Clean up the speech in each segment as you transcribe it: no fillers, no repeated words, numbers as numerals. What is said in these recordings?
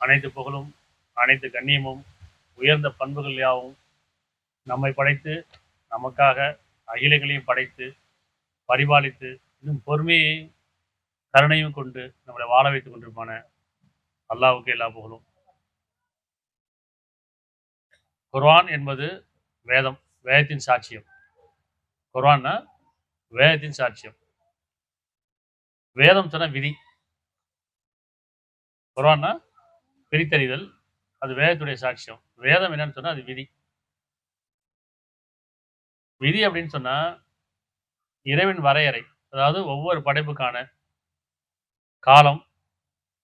அனைத்து புகழும், அனைத்து கண்ணியமும், உயர்ந்த பண்புகள் யாவும் நம்மை படைத்து, நமக்காக அகிலங்களையும் படைத்து, பரிபாலித்து, இன்னும் பொறுமையை, கருணையும் கொண்டு நம்மளை வாழ வைத்துக் கொண்டிருப்பான அல்லாஹ்வுக்கு எல்லா புகழும். குர்ஆன் என்பது வேதம், வேதத்தின் சாட்சியம். குர்ஆன்னா வேதத்தின் சாட்சியம். வேதம் சொன்ன விதி. குர்ஆன்னா பிரித்தறிதல், அது வேதத்துடைய சாட்சியம். வேதம் என்னன்னு சொன்னா அது விதி. விதி அப்படின்னு சொன்னா இறைவன் வரையறை. அதாவது ஒவ்வொரு படைப்புக்கான காலம்,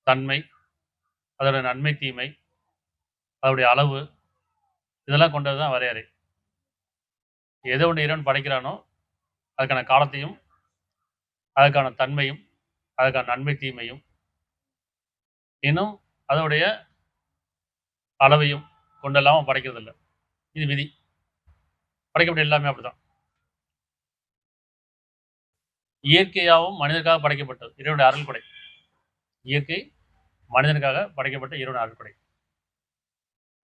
தன்மை, அதோட நன்மை, தீமை, அதோடைய அளவு, இதெல்லாம் கொண்டதுதான் வரையறை. எதை ஒன்று இறைவன் படைக்கிறானோ அதுக்கான காலத்தையும், அதுக்கான தன்மையும், அதுக்கான நன்மை, தீமையும், இன்னும் அதோடைய அளவையும் கொண்டெல்லாம் படைக்கிறது இல்லை. இது விதி. படைக்கப்பட்ட எல்லாமே அப்படிதான். இயற்கையாகவும் மனிதனுக்காக படைக்கப்பட்டது இறைவனுடைய அருள்கொடை. இயற்கை மனிதனுக்காக படைக்கப்பட்ட இறைவனுடைய அருள்கொடை.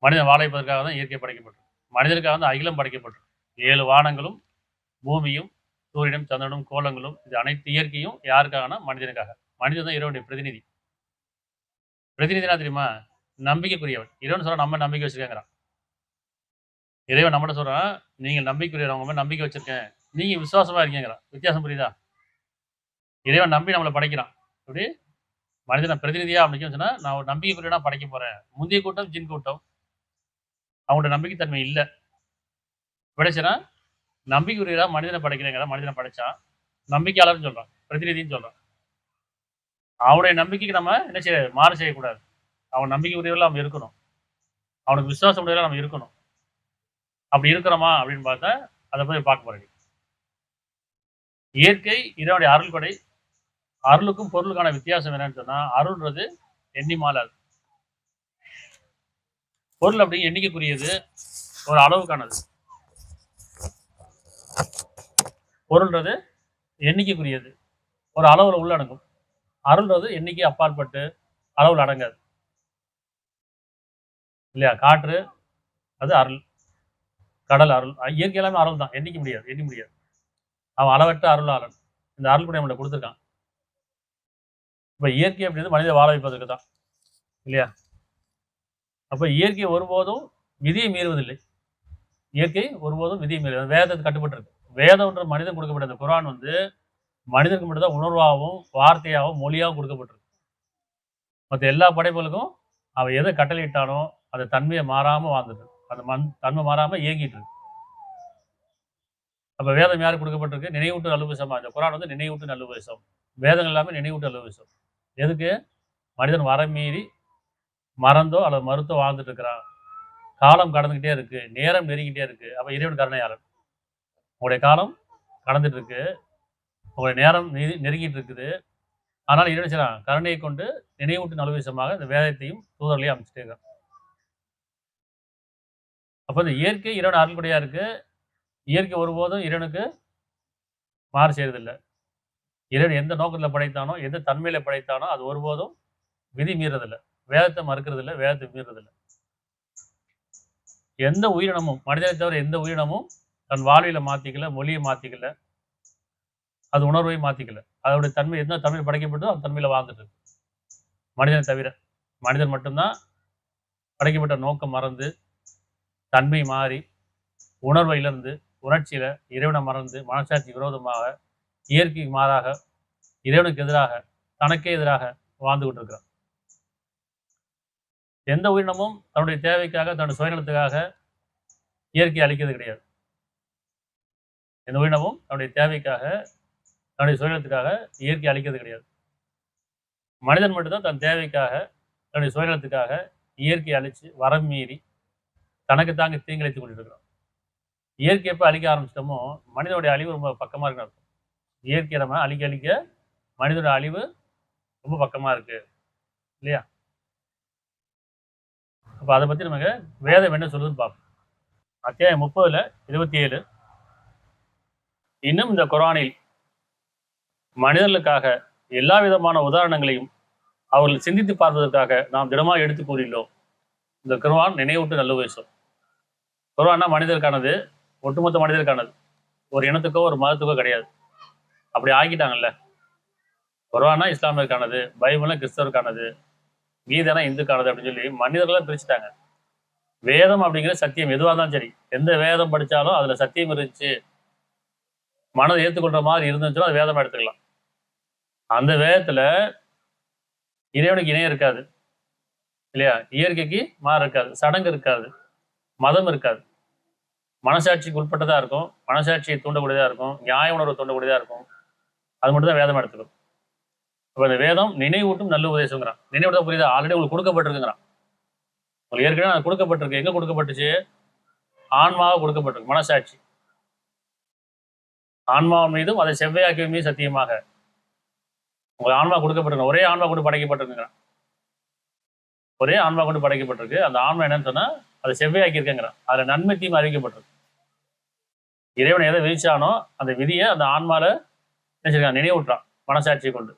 மனிதன் வாழ வைப்பதற்காக தான் இயற்கை படைக்கப்பட்டது. மனிதனுக்காக தான் அகிலம் படைக்கப்பட்டது. 7 வானங்களும், பூமியும், சூரியனும், சந்திரனும், கோலங்களும், இது அனைத்து இயற்கையும் யாருக்காகனா மனிதனுக்காக. மனிதன் தான் இறைவனுடைய பிரதிநிதி. பிரதிநிதினா தெரியுமா? நம்பிக்கைக்குரியவன். இறைவன் சொல்ல நம்ம நம்பிக்கை வச்சிருக்கேங்கிறான். இறைவன் நம்மகிட்ட சொல்றான், நீங்கள் நம்பிக்கைக்குரியவங்க மேல நம்பிக்கை வச்சிருக்கேன், நீங்க விசுவாசமா இருக்கீங்கிறான். வித்தியாசம் புரியுதா? இறைவன் நம்பி நம்மளை படைக்கிறான். அப்படி மனிதனை பிரதிநிதியா அப்படின்னு சொன்னா, நான் ஒரு நம்பிக்கைக்குரியனா படைக்க போறேன். முந்தைய கூட்டம் ஜின் கூட்டம், அவங்களோட நம்பிக்கைத்தன்மை இல்லை. படைச்சனா நம்பிக்கைக்குரியரா மனிதனை படைக்கிறேங்கிற, மனிதனை படைச்சான். நம்பிக்கையாளர்னு சொல்றான், பிரதிநிதின்னு சொல்றான். அவனுடைய நம்பிக்கைக்கு நம்ம என்ன செய்ய மாறு செய்யக்கூடாது. அவன் நம்பிக்கைக்குரியவர்களா நம்ம இருக்கணும். அவனுக்கு விசுவாசம் உடையவர்களா நம்ம இருக்கணும். அப்படி இருக்கிறோமா அப்படின்னு பார்த்தா அதை போய் பார்க்க போறேன். இயற்கை இறைவனுடைய அருள்கொடை. அருளுக்கும் பொருளுக்கான வித்தியாசம் என்னன்னு சொன்னா, அருள்ன்றது எண்ணி மாளாது. பொருள் அப்படி எண்ணிக்கைக்குரியது, ஒரு அளவுக்கானது. பொருள்ன்றது எண்ணிக்கைக்குரியது, ஒரு அளவுல உள்ளடங்கும். அருள்ன்றது எண்ணிக்கை அப்பாற்பட்டு அளவுல அடங்காது இல்லையா? காற்று அது அருள், கடல் அருள், இயற்கை எல்லாமே அருள் தான். எண்ணிக்க முடியாது, எண்ணி முடியாது. அவன் அளவற்ற அருளாளன். இந்த அருள் கூட நம்மளை கொடுத்துருக்கான். இப்ப இயற்கை அப்படின்றது மனித வாழ வைப்பதற்கு தான் இல்லையா? அப்ப இயற்கை ஒருபோதும் விதியை மீறுவதில்லை. இயற்கை ஒருபோதும் விதியை மீறுவது. வேதத்துக்கு கட்டுப்பட்டு இருக்கு. வேதம்ன்ற மனிதன் கொடுக்கப்பட்ட இந்த குர்ஆன் மனிதனுக்கு மட்டும்தான் உணர்வாகவும், வார்த்தையாகவும், மொழியாகவும் கொடுக்கப்பட்டிருக்கு. மற்ற எல்லா படைப்புகளுக்கும் அவன் எதை கட்டளையிட்டானோ அந்த தன்மையை மாறாம வாழ்ந்துட்டு, அந்த தன்மை மாறாம இயங்கிட்டு இருக்கு. அப்ப வேதம் யாருக்கு கொடுக்கப்பட்டிருக்கு? நினைவூட்டு நல்லுபதேசமா. இந்த குர்ஆன் நினைவூட்டு நல்லுபதேசம். வேதங்கள் எல்லாமே நினைவூட்டு நல்லுபதேசம். எதுக்கு? மனிதன் வரமீறி மறந்தோ அல்லது மறுத்தோ வாழ்ந்துட்டு இருக்கிறான். காலம் கடந்துகிட்டே இருக்கு, நேரம் நெருங்கிட்டே இருக்கு. அப்ப இறைவன் கருணையாளன். உங்களுடைய காலம் கடந்துட்டு இருக்கு, உங்களுடைய நேரம் நெருங்கிட்டு இருக்குது. ஆனால் இறைவன் செய்யறான், கருணையை கொண்டு நினைவூட்டு நல்லுபதேசமாக இந்த வேதத்தையும் தூதர்களையும் அமைச்சிட்டே இருக்கான். அப்ப இந்த இயற்கை இறைவன் அருள்கொடையா இருக்கு. இயற்கை ஒருபோதும் இறைவனுக்கு மாறு செய்யறதில்லை. இறைவன் எந்த நோக்கத்தில் படைத்தானோ, எந்த தன்மையில படைத்தானோ அது ஒருபோதும் விதி மீறதில்லை. வேதத்தை மறுக்கிறது இல்லை, வேதத்தை மீறதில்லை. எந்த உயிரினமும், மனிதனை தவிர எந்த உயிரினமும் தன் வாழ்வியலை மாத்திக்கல, மொழியை மாத்திக்கல, அது உணர்வை மாத்திக்கல. அதோடைய தன்மை எந்த தன்மையில் படைக்கப்பட்டதோ அந்த தன்மையில வாழ்ந்துட்டு இருக்கு. மனிதனை தவிர மனிதன் மட்டும்தான் படைக்கப்பட்ட நோக்கம் மறந்து, தன்மை மாறி, உணர்வை இழந்து, உணர்ச்சியில இறைவனை மறந்து, மனசாட்சி விரோதமாக, இயற்கைக்கு மாறாக, இறைவனுக்கு எதிராக, தனக்கே எதிராக வாழ்ந்து கொண்டிருக்கிறான். எந்த உயிரினமும் தன்னுடைய தேவைக்காக, தன்னுடைய சுயநலத்துக்காக இயற்கையை அழிக்கிறது கிடையாது. எந்த உயிரினமும் தன்னுடைய தேவைக்காக, தன்னுடைய சுயநலத்துக்காக இயற்கை அழிக்கிறது கிடையாது. மனிதன் மட்டும்தான் தன் தேவைக்காக, தன்னுடைய சுயநலத்துக்காக இயற்கையை அழிச்சு, வரம் மீறி தனக்கு தாங்க தீங்கிழைத்துக் கொண்டிருக்கிறோம். இயற்கை எப்ப அழிக்க ஆரம்பிச்சிட்டோமோ, மனிதனுடைய அழிவு ரொம்ப பக்கமா இருக்குன்னு அர்த்தம். இயற்கையை நம்ம அழிக்க அழிக்க மனிதனுடைய அழிவு ரொம்ப பக்கமா இருக்கு இல்லையா? அப்ப அதை பத்தி நமக்கு வேதம் என்ன சொல்லுதுன்னு பார்ப்போம். அத்தியாயம் 30:27 இன்னும் இந்த குரானில் மனிதர்களுக்காக எல்லா விதமான உதாரணங்களையும் அவர்கள் சிந்தித்து பார்ப்பதற்காக நாம் தினமாக எடுத்து கூறியுள்ளோம். இந்த குர்ஆன் நினைவூட்டு நல்ல பேசும். குர்ஆன்னா மனிதருக்கானது, ஒட்டுமொத்த மனிதருக்கானது. ஒரு இனத்துக்கோ ஒரு மதத்துக்கோ கிடையாது. அப்படி ஆக்கிட்டாங்கல்ல. குர்ஆனா இஸ்லாமியருக்கானது, பைபிள்னா கிறிஸ்தவருக்கானது, கீதைனா இந்துக்கானது அப்படின்னு சொல்லி மனிதர்களாம் பிரிச்சுட்டாங்க. வேதம் அப்படிங்கிற சத்தியம் எதுவாக இருந்தாலும் சரி, எந்த வேதம் படித்தாலும் அதில் சத்தியம் இருந்துச்சு, மனதை ஏற்றுக்கொள்ற மாதிரி இருந்துச்சுன்னா அது வேதமாக எடுத்துக்கலாம். அந்த வேதத்தில் இறைவனுக்கு இணையம் இருக்காது இல்லையா? இயற்கைக்கு மாறு இருக்காது, சடங்கு இருக்காது, மதம் இருக்காது. மனசாட்சிக்கு உட்பட்டதாக இருக்கும், மனசாட்சியை தூண்டக்கூடியதாக இருக்கும், நியாய உணர்வு தூண்டக்கூடியதாக இருக்கும். அது மட்டும் தான் வேதமாக எடுத்துக்கும். இப்போ இந்த வேதம் நினைவூட்டும் நல்ல உபதேசங்கிறான். நினைவூட்டம் புரியுதா? ஆல்ரெடி உங்களுக்கு கொடுக்கப்பட்டிருக்குங்கிறான். உங்களுக்கு ஏற்கனவே அது கொடுக்கப்பட்டிருக்கு. எங்க கொடுக்கப்பட்டுச்சு? ஆன்மாவை கொடுக்கப்பட்டிருக்கு, மனசாட்சி. ஆன்மாவின் மீதும் அதை செவ்வையாக்கிய மீது சத்தியமாக உங்களுக்கு ஆன்மா கொடுக்கப்பட்டிருக்கு. ஒரே ஆன்மா கொண்டு படைக்கப்பட்டிருக்குங்கிறான். ஒரே ஆன்மா கொண்டு படைக்கப்பட்டிருக்கு. அந்த ஆன்மா என்னன்னு சொன்னா அதை செவ்வையாக்கி இருக்கேங்கிறான். அதுல நன்மை தீமை அறிவிக்கப்பட்டிருக்கு. இறைவன் எதை விதிச்சானோ அந்த விதியை அந்த ஆன்மால நினைச்சிருக்கான், நினைவூட்டுறான் மனசாட்சியை கொண்டு.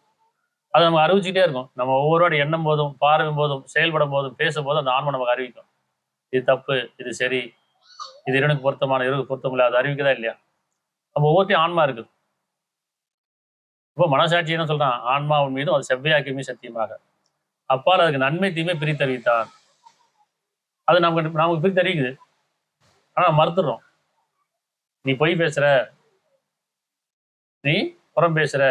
அதை நம்ம அறிவிச்சுட்டே இருக்கும். நம்ம ஒவ்வொருவோட எண்ணம் போதும், பார்வையும் போதும், செயல்படும் போதும், பேசும் போதும் அந்த ஆன்மா நமக்கு அறிவிக்கும். இது தப்பு, இது சரி, இது இறைவனுக்கு பொருத்தமான, இறைவனுக்கு பொருத்தம் இல்லை, அது அறிவிக்கதா இல்லையா? நம்ம ஒவ்வொருத்தையும் ஆன்மா இருக்குது. இப்போ மனசாட்சி என்ன சொல்றான்? ஆன்மாவின் மீதும் அது செவ்வையாக்கியுமே சத்தியமாக அப்பால் அதுக்கு நன்மை தீமை பிரித்தறிவித்தான். அது நமக்கு பிரித்தறிவிக்குது. ஆனா மறுத்துடுறோம். நீ பொய் பேசுற, நீ புறம் பேசுற,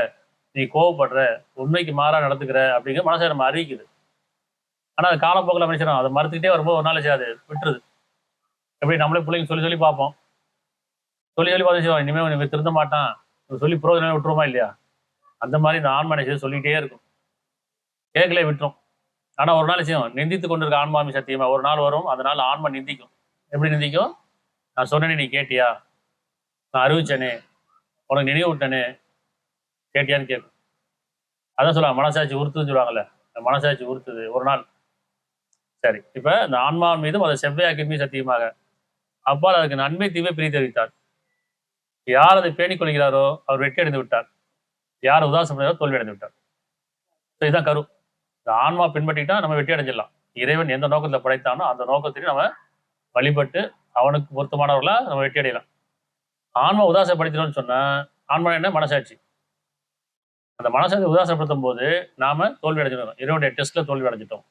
நீ கோவப்படுற, உண்மைக்கு மாறா நடந்துக்கிற அப்படிங்கிற மனசை நம்ம அறிவிக்குது. ஆனா அது காலப்போக்கில் மனுஷனும் அதை மறுத்துக்கிட்டே வரும்போது ஒரு நாள் அது விட்டுருது. எப்படி நம்மளே பிள்ளைங்க சொல்லி சொல்லி பார்ப்போம். சொல்லி சொல்லி பார்த்து இனிமேல் திருந்த மாட்டான் சொல்லி புரோஜனமே விட்டுருமா இல்லையா? அந்த மாதிரி இந்த ஆன்மா செய்ய சொல்லிக்கிட்டே இருக்கும். கேட்கலே விட்டுரும். ஆனா ஒரு நாள் செய்யும் நிந்தித்து கொண்டிருக்க ஆன்மாமி சத்தியமா ஒரு நாள் வரும். அதனால ஆன்மா நிந்திக்கும். எப்படி நிந்திக்கும்? நான் சொன்னேனே, நீ கேட்டியா? நான் அறிவிச்சேனே, உனக்கு நினைவூட்டனே, கேட்டியான்னு கேட்கும். அதான் சொல்லுவாங்க மனசாட்சி உறுத்துன்னு சொல்லுவாங்கல்ல. மனசாட்சி உறுத்துது ஒரு நாள். சரி, இப்ப இந்த ஆன்மாவின் மீதும் அதை செவ்வையாக்கியுமே சத்தியமாக அப்பால் அதுக்கு நன்மை தீமை பிரித்தறிவித்தார். யார் அதை பேணிக் கொள்கிறாரோ அவர் வெற்றி அடைந்து விட்டார். யார் உதாசீனோ தோல்வி அடைந்து விட்டார். இதுதான் கரு. இந்த ஆன்மா பின்பற்றிட்டா நம்ம வெற்றி அடைஞ்சிடலாம். இறைவன் எந்த நோக்கத்தில் படைத்தானோ அந்த நோக்கத்திலையும் நம்ம வழிபட்டு அவனுக்கு பொருத்தமானவர்களா நம்ம வெற்றி அடையலாம். ஆன்மா உதாசப்படுத்தினோம்னு சொன்னா ஆன்மா என்ன? மனசாட்சி. அந்த மனசாட்சி உதாசப்படுத்தும் போது நாம தோல்வி அடைஞ்சிடணும். இறைவனுடைய டெஸ்ட்ல தோல்வி அடைஞ்சிட்டோம்.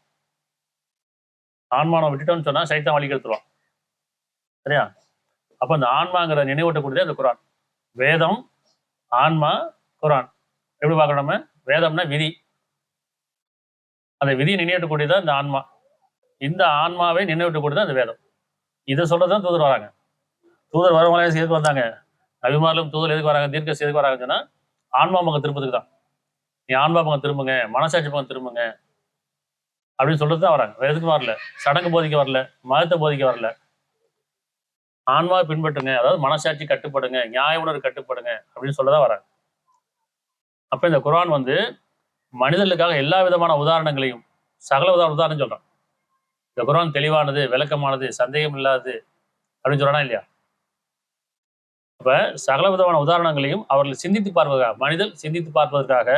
ஆன்மாவை விட்டுட்டோம்னு சொன்னா சைத்தான் வழி கெடுத்துருவான். சரியா? அப்ப அந்த ஆன்மாங்கிற நினைவூட்டக்கூடியது அந்த குரான். வேதம், ஆன்மா, குரான். எப்படி பார்க்கணும் நம்ம? வேதம்னா விதி. அந்த விதியை நினைவூட்டக்கூடியதான் இந்த ஆன்மா. இந்த ஆன்மாவை நினைவூட்டக்கூடியதான் அந்த வேதம். இதை சொல்றதுதான் தூதர் வராங்க. தூதர் வரவங்களே எதுக்கு வந்தாங்க? நபிமார்களும் தூதர் எதுக்கு வராங்க? தீர்க்கதரிசி எதுக்கு வராங்கன்னு சொன்னா ஆன்மா பக்கம் திரும்புறதுக்கு தான். நீ ஆன்மா பக்கம் திரும்புங்க, மனசாட்சி பக்கம் திரும்புங்க அப்படின்னு சொல்றது தான் வராங்க. வேற எதுக்கும் வரல. சடங்கு போதிக்க வரல, மதத்தை போதிக்க வரல. ஆன்மாவை பின்பற்றுங்க, அதாவது மனசாட்சி கட்டுப்படுங்க, நியாய உணர்வு கட்டுப்படுங்க அப்படின்னு சொல்லதான் வராங்க. அப்ப இந்த குர்ஆன் மனிதர்களுக்காக எல்லா விதமான உதாரணங்களையும், சகல உதாரணம் சொல்றான். இந்த குர்ஆன் தெளிவானது, விளக்கமானது, சந்தேகம் இல்லாதது அப்படின்னு சொல்றானா இல்லையா? அப்ப சகல விதமான உதாரணங்களையும் அவர்கள் சிந்தித்து பார்ப்பதற்காக, மனிதன் சிந்தித்து பார்ப்பதற்காக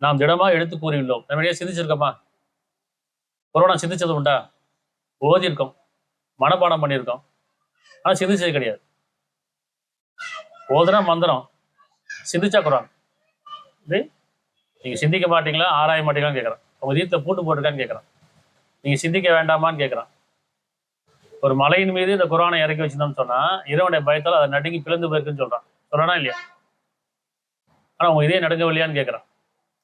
நாம் திடமாக எடுத்து கூறியுள்ளோம். நம்ம சிந்திச்சிருக்கோமா? குர்ஆனை சிந்திச்சது உண்டா? ஓதி இருக்கோம், மனப்பாடம் பண்ணியிருக்கோம், ஆனா சிந்திச்சது கிடையாது. ஓதுனா மந்திரம், சிந்திச்சா குர்ஆன். நீங்க சிந்திக்க மாட்டீங்களா, ஆராய மாட்டீங்களான்னு கேட்கறான். உங்க வீட்டுல பூட்டு போட்டிருக்கான்னு கேட்கறான். நீங்க சிந்திக்க வேண்டாமான்னு கேட்கறான். ஒரு மலையின் மீது இந்த குர்ஆனை இறக்கி வச்சிருந்தோம்னு சொன்னா இறைவனுடைய பயத்தால் அதை நடுங்கி பிளந்து போயிருக்குன்னு சொல்றான். சொல்றானா இல்லையா? ஆனா உங்க இதே நடுங்கவில்லையான்னு கேட்கறான்.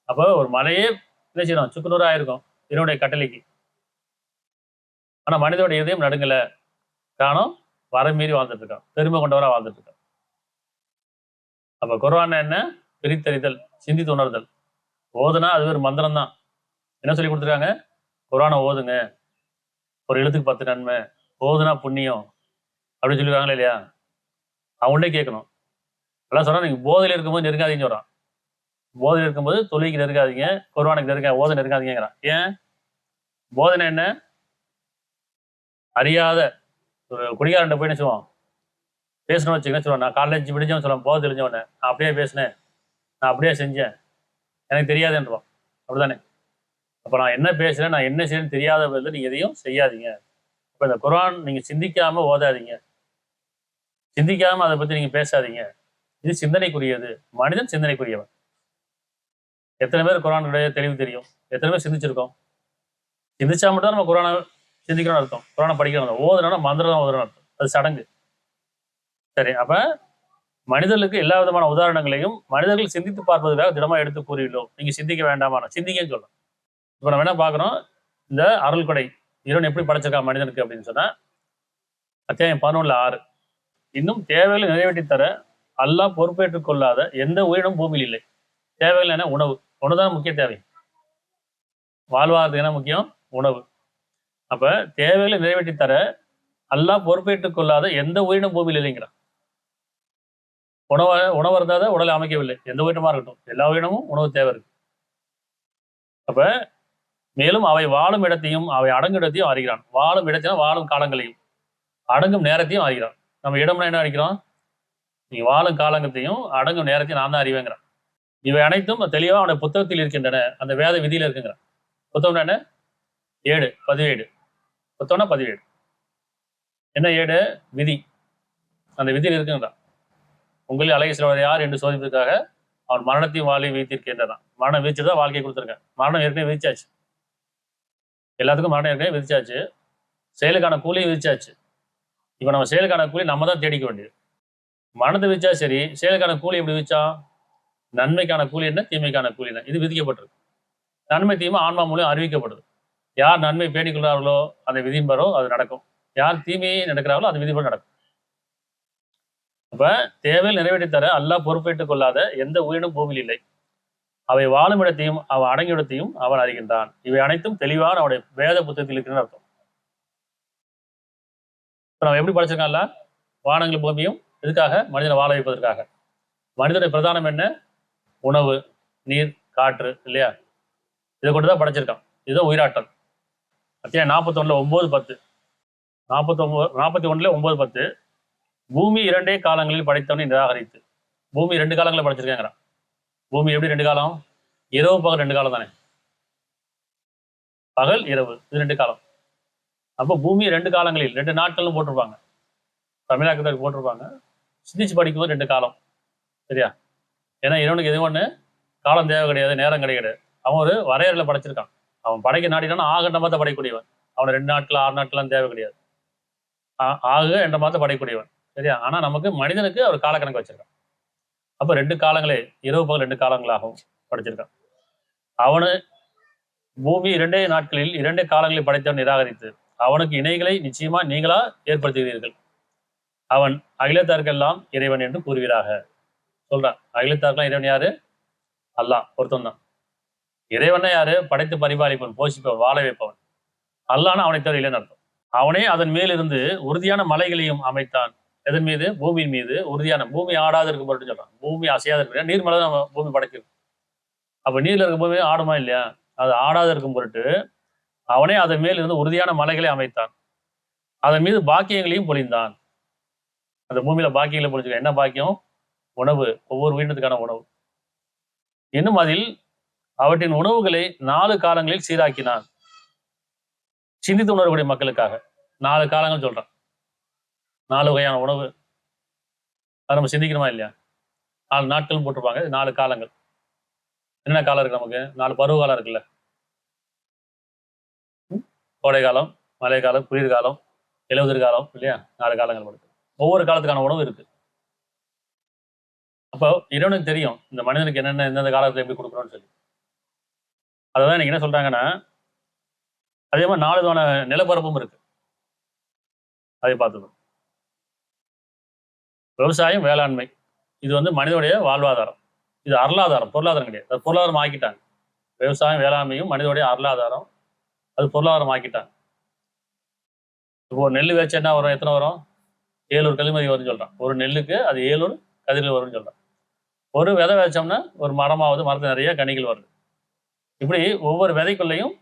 அப்போ ஒரு மலையே என்ன செய்யணும்? சுக்குநூறா ஆயிருக்கும் இறைவனுடைய கட்டளைக்கு. ஆனா மனிதனுடைய இதயம் நடுங்கல. காரணம் வர மீறி வாழ்ந்துட்டு இருக்கான், பெருமை கொண்டவரா வாழ்ந்துட்டு இருக்கான். அப்ப குர்ஆன் என்ன? பிரித்தறிதல், சிந்தித்து உணர்தல். ஓதுனா அது ஒரு மந்திரம் தான். என்ன சொல்லி கொடுத்துருக்காங்க? குர்ஆனை ஓதுங்க, ஒரு எழுத்துக்கு 10 நன்மை, ஓதுனா புண்ணியம் அப்படின்னு சொல்லிருக்காங்களா இல்லையா? அவங்கள்ட்டே கேட்கணும். எல்லாம் சொன்னா நீங்க போதையில இருக்கும்போது நெருங்காதீங்கன்னு சொல்றான். போதையில இருக்கும்போது தொழுகைக்கு நெருங்காதீங்க, குர்ஆனுக்கு ஓத நெருங்காதீங்கிறான். ஏன்? போதனை என்ன? அறியாத ஒரு குடிகாரன்ட்ட போய் என்ன சொல்லுவான்? பேசணும்னு வச்சுக்கோங்க சொல்லுவான், நான் காலேஜ் விடிஞ்சவன் சொல்லுவான், போதை தெரிஞ்சவன நான் அப்படியே பேசினேன், நான் அப்படியே செஞ்சேன், எனக்கு தெரியாதுன்றோம். அப்படிதானே? அப்ப நான் என்ன பேசுறேன், நான் என்ன செய்யணும்னு தெரியாத பதில் நீங்க எதையும் செய்யாதீங்க. இப்ப இந்த குர்ஆன் நீங்க சிந்திக்காம ஓதாதீங்க, சிந்திக்காம அதை பத்தி நீங்க பேசாதீங்க. இது சிந்தனைக்குரியது. மனிதன் சிந்தனைக்குரியவன். எத்தனை பேர் குர்ஆனுடைய தெளிவு தெரியும்? எத்தனை பேர் சிந்திச்சிருக்கோம்? சிந்திச்சா மட்டும் தான் நம்ம குர்ஆனை சிந்திக்கணும்னு அர்த்தம், குர்ஆனை படிக்கணும். ஓதுனா மந்திரம் தான் ஓதுறோம்னு அர்த்தம், அது சடங்கு. சரி, அப்ப மனிதர்களுக்கு எல்லா விதமான உதாரணங்களையும் மனிதர்கள் சிந்தித்து பார்ப்பதற்காக திடமா எடுத்து கூறியுள்ளோம். நீங்க சிந்திக்க வேண்டாமா? சிந்திக்கன்னு சொல்லலாம். இப்ப நம்ம என்ன பார்க்கறோம்? இந்த அருள் கொடை இறைவன் எப்படி படைச்சிருக்கான் மனிதனுக்கு அப்படின்னு சொன்னா, அத்தியாயம் 11:6 இன்னும் தேவைகளை நிறைவேற்றி தர அல்லாஹ் பொறுப்பேற்றுக் கொள்ளாத எந்த உயிரினும் பூமியில் இல்லை. தேவைகள் என்ன? உணவு. ஒண்ணுதான் முக்கிய தேவை. வாழ்வாதாரத்துக்கு என்ன முக்கியம்? உணவு. அப்ப தேவைகளை நிறைவேற்றி தர அல்லாஹ் பொறுப்பேற்றுக் கொள்ளாத எந்த உயிரினும் பூமியில் இல்லைங்கிறான். உணவு இருந்தாத உடலை அமைக்கவில்லை. எந்த உயிரினமா இருக்கட்டும், எல்லா உயிரினமும் உணவு தேவை இருக்கு. அப்ப மேலும் அவை வாழும் இடத்தையும் அவை அடங்கும் இடத்தையும் அறிகிறான். வாழும் இடத்தையும் வாழும் காலங்களையும் அடங்கும் நேரத்தையும் அறிகிறான். நம்ம இடம்னா என்ன அறிக்கிறோம்? நீ வாழும் காலங்கத்தையும் அடங்கும் நேரத்தையும் நான் தான் அறிவேங்கிறான். இவை அனைத்தும் தெளிவா அவனுடைய புத்தகத்தில் இருக்கின்றன, அந்த வேத விதியில இருக்குங்கிறான். புத்தகம் என்ன? ஏடு, பதிவேடு. புத்தகம்னா பதிவேடு. என்ன ஏடு? விதி. அந்த விதியில் இருக்குங்கிறான். உங்களில் அழகிய யார் என்று சோதிப்பதற்காக அவன் மரணத்தையும் வாழ்க்கையை வைத்திருக்கின்றான். மரணம் வீழ்ச்சிதான் வாழ்க்கையை கொடுத்துருக்கேன். மரணம் ஏற்கனவே விதிச்சாச்சு. எல்லாத்துக்கும் மரணம் ஏற்கனவே விதிச்சாச்சு. செயலுக்கான கூலியும் விதிச்சாச்சு. இப்ப நம்ம செயலுக்கான கூலி நம்ம தான் தேடிக்க வேண்டியது. மரணத்தை விதிச்சா சரி, செயலுக்கான கூலி எப்படி விதிச்சா? நன்மைக்கான கூலி என்ன, தீமைக்கான கூலி என்ன, இது விதிக்கப்பட்டிருக்கு. நன்மை தீமை ஆன்மா மூலம் அறிவிக்கப்படுது. யார் நன்மை பேணிக் கொள்றார்களோ அந்த விதிம்பரோ அது நடக்கும். யார் தீமையை நடக்கிறார்களோ அது விதிபடி நடக்கும். அப்ப தேவையில் நிறைவேற்றி தர அல்லாஹ் பொறுப்பேற்றுக் கொள்ளாத எந்த உயிரினும் பூமியில் இல்லை. அவை வாழும் இடத்தையும் அவன் அடங்கிய இடத்தையும் அவன் அறிகின்றான். இவை அனைத்தும் தெளிவான அவனுடைய வேத புத்தகத்தில் இருக்குன்னு அர்த்தம். இப்ப நம்ம எப்படி படிச்சிருக்கான்ல? வானங்கள் பூமியும் எதுக்காக? மனிதனை வாழ வைப்பதற்காக. மனிதனுடைய பிரதானம் என்ன? உணவு, நீர், காற்று, இல்லையா? இதை கொண்டுதான் படைச்சிருக்கான். இதுதான் உயிராற்றல். அத்தியாயம் 41:9-10. 41:9-10 பூமி 2 காலங்களில் படைத்தவனை நிராகரித்து. பூமி 2 காலங்களில் படைச்சிருக்கேங்கிறான். பூமி எப்படி 2 காலம்? இரவு பகல் 2 காலம் தானே. பகல் இரவு இது 2 காலம். அப்போ பூமி 2 காலங்களில் 2 நாட்கள்னு போட்டிருப்பாங்க, தமிழாக்கத்தில் போட்டிருப்பாங்க. சிந்திச்சு படிக்கும்போது 2 காலம். சரியா? ஏன்னா இறைவனுக்கு எது ஒண்ணு காலம் தேவை கிடையாது, நேரம் கிடையாது. அவன் ஒரு வரையறையில படைச்சிருக்கான். அவன் படைக்க நாடினா ஆகண்ட மாத்த படைக்கூடியவன். அவனை 2 நாட்கள் 6 நாட்கள்லாம் தேவை கிடையாது. ஆக என்ற மாத்த படைக்கூடியவன். சரியா? ஆனா நமக்கு மனிதனுக்கு அவர் காலக்கணக்கு வச்சிருக்கான். அப்ப 2 காலங்களே இரவு பகல் 2 காலங்களாகவும் படைச்சிருக்கான். அவனு பூமி 2 நாட்களில் 2 காலங்களில் படைத்தவன் நிராகரித்து அவனுக்கு இணைகளை நிச்சயமா நீங்களா ஏற்படுத்துகிறீர்கள். அவன் அகிலத்தார்க்கெல்லாம் இறைவன் என்று கூறுவீராக சொல்றான். அகிலத்தார்க்கெல்லாம் இறைவன் யாரு? அல்லாஹ் ஒருத்தன் தான். இறைவனை யாரு? படைத்து பரிபாலிப்பவன், போஷிப்பவன், வாழ வைப்பவன். அல்லாஹ்னா அவனை தவிர இல்லைன்னு அர்த்தம். அவனே அதன் மேலிருந்து உறுதியான மலைகளையும் அமைத்தான். எதன் மீது? பூமியின் மீது உறுதியான, பூமி ஆடாத இருக்கும் பொருட்டு சொல்றான். பூமி அசையாத இருக்கு. நீர்மலை தான் நம்ம பூமி படைக்கிறது. அப்ப நீர்ல இருக்கும் பூமி ஆடுமா இல்லையா? அது ஆடாத இருக்கும் பொருட்டு அவனே அதன் மேல் இருந்து உறுதியான மலைகளை அமைத்தான். அதன் மீது பாக்கியங்களையும் பொழிந்தான். அந்த பூமியில பாக்கியங்களை பொழிஞ்சுக்க. என்ன பாக்கியம்? உணவு, ஒவ்வொரு உயிரினத்துக்கான உணவு. இன்னும் அதில் அவற்றின் உணவுகளை 4 காலங்களில் சீராக்கினான். சிந்தித்து உணரக்கூடிய மக்களுக்காக 4 காலங்கள் சொல்றான். 4 வகையான உணவு. அதை நம்ம சிந்திக்கணுமா இல்லையா? 4 நாட்கள் போட்டிருப்பாங்க. 4 காலங்கள். என்ன காலம் இருக்கு நமக்கு? 4 பருவ காலம் இருக்குல்ல. கோடை காலம், மழை காலம், குளிர்காலம், இலையுதிர் காலம், இல்லையா? 4 காலங்கள் இருக்கு. ஒவ்வொரு காலத்துக்கான உணவு இருக்கு. அப்போ இறைவனுக்கு தெரியும் இந்த மனிதனுக்கு என்னென்ன எந்தெந்த காலத்துல எப்படி கொடுக்குறோம்னு சொல்லி. அதான் இன்னைக்கு என்ன சொல்றாங்கன்னா, அதே மாதிரி 4 விதமான நிலப்பரப்பும் இருக்கு. அதை பார்த்துக்கணும். விவசாயம், வேளாண்மை, இது வந்து மனிதனுடைய வாழ்வாதாரம். இது அருளாதாரம், பொருளாதாரம் கிடையாது. அது பொருளாதாரம் ஆக்கிட்டாங்க. விவசாயம் வேளாண்மையும் மனிதனுடைய அருளாதாரம், அது பொருளாதாரம் ஆக்கிட்டாங்க. இப்போ நெல் வச்சு என்ன வரும், எத்தனை வரும், 700 கதிர்மதி வரும்னு சொல்றான். ஒரு நெல்லுக்கு அது 700 கதிர்கள் வரும்னு சொல்றான். ஒரு விதை வச்சோம்னா ஒரு மரமாவது, மரத்து நிறைய கனிகள் வருது. இப்படி ஒவ்வொரு விதைக்குள்ளேயும்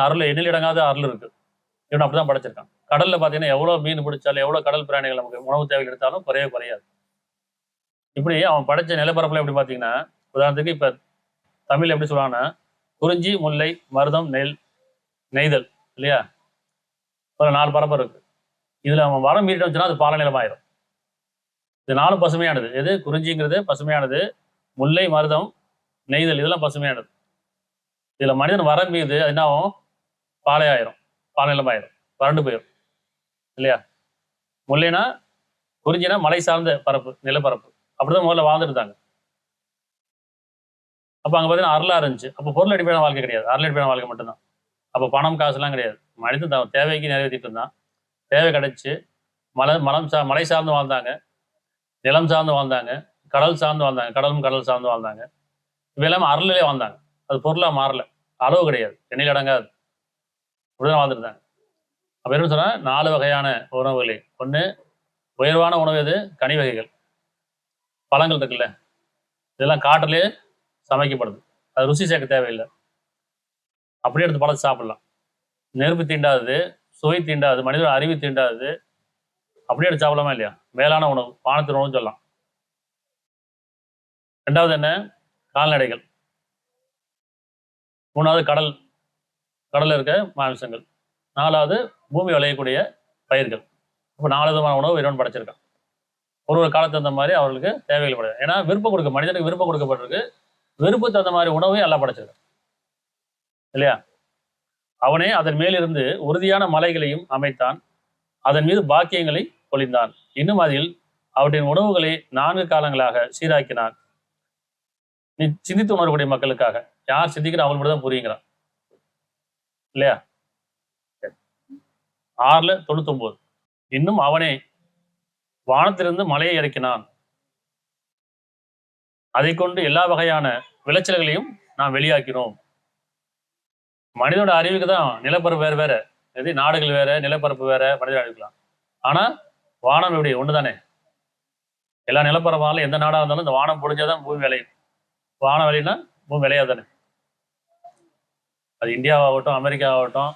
அருள், எண்ணிலடங்காத அருள் இருக்கு. இவன் அப்படிதான் படைச்சிருக்கான். கடல்ல பாத்தீங்கன்னா எவ்வளவு மீன் பிடிச்சாலும், எவ்வளவு கடல் பிராணிகள் நமக்கு உணவு தேவைகள் எடுத்தாலும் குறையவே குறையாது. இப்படி அவன் படைச்ச நிலப்பரப்புல எப்படி பாத்தீங்கன்னா, உதாரணத்துக்கு இப்ப தமிழ் எப்படி சொல்லுவாங்கன்னா, குறிஞ்சி, முல்லை, மருதம், நெய்தல் இல்லையா, ஒரு 4 பரப்பு இருக்கு. இதுல அவன் வரம் மீறிட்டு வச்சுன்னா அது பாலநிலம் ஆயிரும். இது 4 பசுமையானது. எது? குறிஞ்சிங்கிறது பசுமையானது, முல்லை, மருதம், நெய்தல் இதெல்லாம் பசுமையானது. இதுல மனிதன் வரம் மீது அது என்ன ஆகும், பாலை ஆயிரும், பாலநிலம் ஆயிரும், வறண்டு போயிடும் இல்லையா. முல்லைனா, குறிஞ்சினா மலை சார்ந்த பரப்பு, நிலப்பரப்பு. அப்படிதான் முதல்ல வாழ்ந்துட்டு இருந்தாங்க. அப்ப அங்க பாத்தீங்கன்னா அருளா இருந்துச்சு. அப்ப பொருள் அடிப்படையான வாழ்க்கை கிடையாது, அருள் அடிப்படையான வாழ்க்கை மட்டும்தான். அப்ப பணம் காசு எல்லாம் கிடையாது. மனிதன் தேவைக்கு நிறைவேற்றிட்டு இருந்தான். தேவை கிடைச்சு மலை சார்ந்து வாழ்ந்தாங்க, நிலம் சார்ந்து வாழ்ந்தாங்க, கடல் சார்ந்து வாழ்ந்தாங்க, கடல் சார்ந்து வாழ்ந்தாங்க. இவ எல்லாமே அருளிலே வாழ்ந்தாங்க. அது பொருளா மாறல, அளவு கிடையாது, எண்ணில் அடங்காது, அப்படிதான் வாழ்ந்துருந்தாங்க. அப்ப என்ன சொன்னா, 4 வகையான உணவுகளே. ஒண்ணு உயர்வான உணவு எது? கனி வகைகள், பழங்கள் இருக்குல்ல, இதெல்லாம் காட்டிலே சமைக்கப்படுது. அது ருசி சேர்க்க தேவையில்லை, அப்படியே எடுத்து பழத்தை சாப்பிடலாம். நெருப்பு தீண்டாதது, சுவை தீண்டாது, மனிதன் அறிவு தீண்டாது, அப்படியே எடுத்து சாப்பிடலாமா இல்லையா. மேலான உணவு, வானத்தின் உணவு சொல்லலாம். 2வது என்ன? கால்நடைகள். 3வது கடல்ல இருக்க மாமிசங்கள். 4வது பூமி விளையக்கூடிய பயிர்கள். இப்போ 4 விதமான உணவு இறைவன் படைச்சிருக்கான். ஒரு காலத்துக்கு தகுந்த மாதிரி அவர்களுக்கு தேவைகள் படையாது. ஏன்னா விருப்பம் மனிதனுக்கு விருப்பம் கொடுக்கப்பட்டிருக்கு. விருப்பம் தகுந்த மாதிரி உணவையும் எல்லாம் படைச்சிருக்கான் இல்லையா. அவனே அதன் மேலிருந்து உறுதியான மலைகளையும் அமைத்தான், அதன் மீது பாக்கியங்களை பொழிந்தான். இன்னும் அதில் அவற்றின் உணவுகளை 4 காலங்களாக சீராக்கினான். நீ சிந்தித்து உணரக்கூடிய மக்களுக்காக. யார் சிந்திக்கிற அவங்களுக்கு மட்டும் தான் புரியுங்கிறான் இல்லையா. 6:99. இன்னும் அவனே வானத்திலிருந்து மலையை இறக்கினான், அதை கொண்டு எல்லா வகையான விளைச்சல்களையும் நாம் வெளியாக்கினோம். மனிதனோட அறிவுக்கு தான் நிலப்பரப்பு வேற வேற, எது நாடுகள் வேற, நிலப்பரப்பு வேற, மனிதன் அறிவிக்கலாம். ஆனா வானம் எப்படி ஒண்ணுதானே. எல்லா நிலப்பரப்பாலும் எந்த நாடா இருந்தாலும் இந்த வானம் பொழிஞ்சாதான் பூமி விளையும். வானம் விளையினா பூமி விளையாதானே. அது இந்தியாவாகட்டும், அமெரிக்காவாகட்டும்,